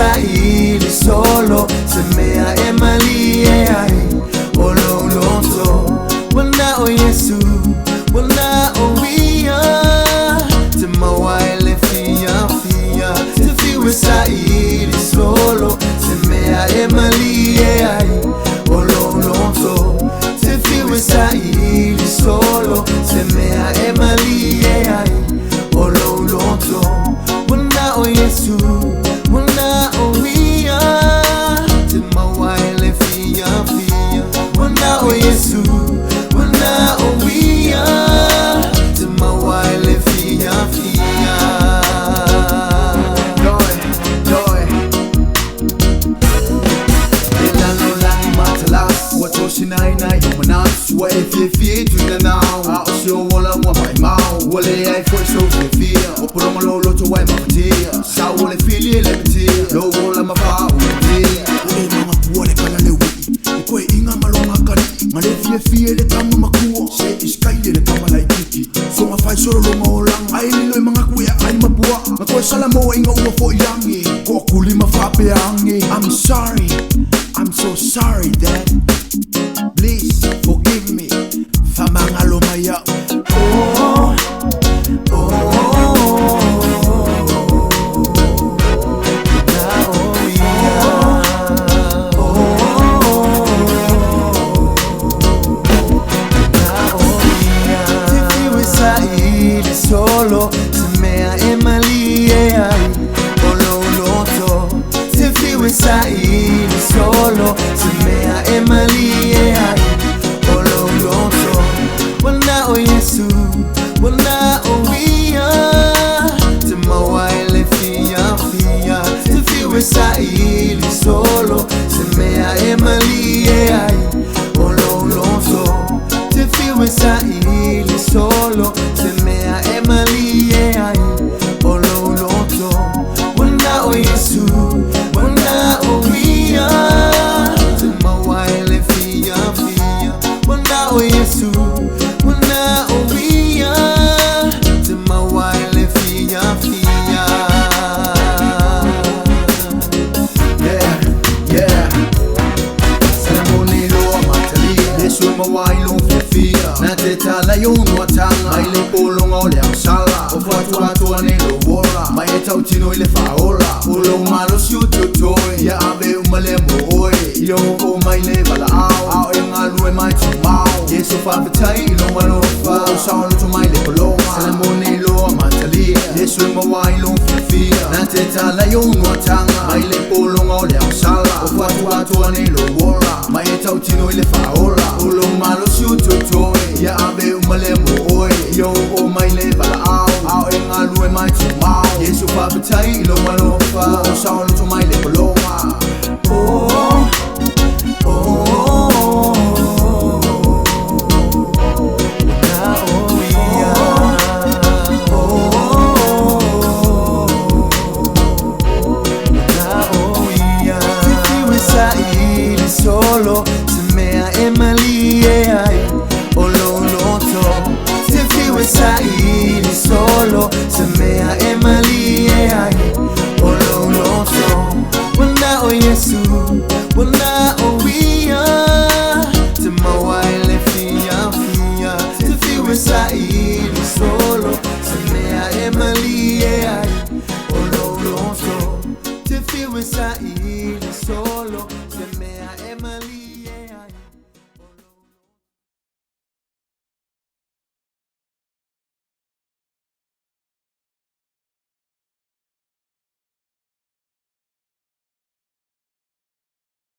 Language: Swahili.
Swahili solo semea emali ololonso wana o Yesu wana o wia tema waile fia tefiwe Swahili solo semea emali ololonso tefiwe Swahili solo semea emali ololonso wana o Yesu wana o wia tema waile fia wana o Yesu wana o wia tema waile fia joy elano lang matalas wato sinai manas wa fie tuna now a osio wala wa mai mau wale ai foi so fie o por mo lo to wai matia sa wale fili le matia lo wala ma fa wale mama puole kana le wi ko inga malonga kali ngale fie le tamu makuo se iskaile le kama lai kiki so ma fai solo lo ngolang ai lo mga kuya ai mapua ma ko sala mo inga u fo yangi ko kuli ma fa pe angi I'm so sorry dad please forgive me famanga lo maya solo semea emali ololoto tefiwe Swahili solo semea emali ololoto wana o Yesu wana o wia tema waile fia tefiwe Swahili solo semea emali ololoto tefiwe Swahili solo semea emali ololoto wana o Yesu wana o wia tema waile fia wana o Yesu wana o wia tema waile fia yeah ceremony lo matali Yesu ma wailo fia na teta la yunu atanga ile polonga ole sala o fatu ane lo bola mai tautino ile faola polo malo siuto ya abe umale mo oi yo o mai le bala au engalu mai tumau Yesu fa fatai lo malo fa saolo to mai le polonga ceremony lo matali Yesu ma wai lo fia na teta la yunu atanga mai le polonga ole sala o fatu ane lo bola mai tautino ile faola polo malo siuto ya abe umale mo oi yo o mai le bala au engalu mai tumau Yesu fa fatai lo malo fa saolo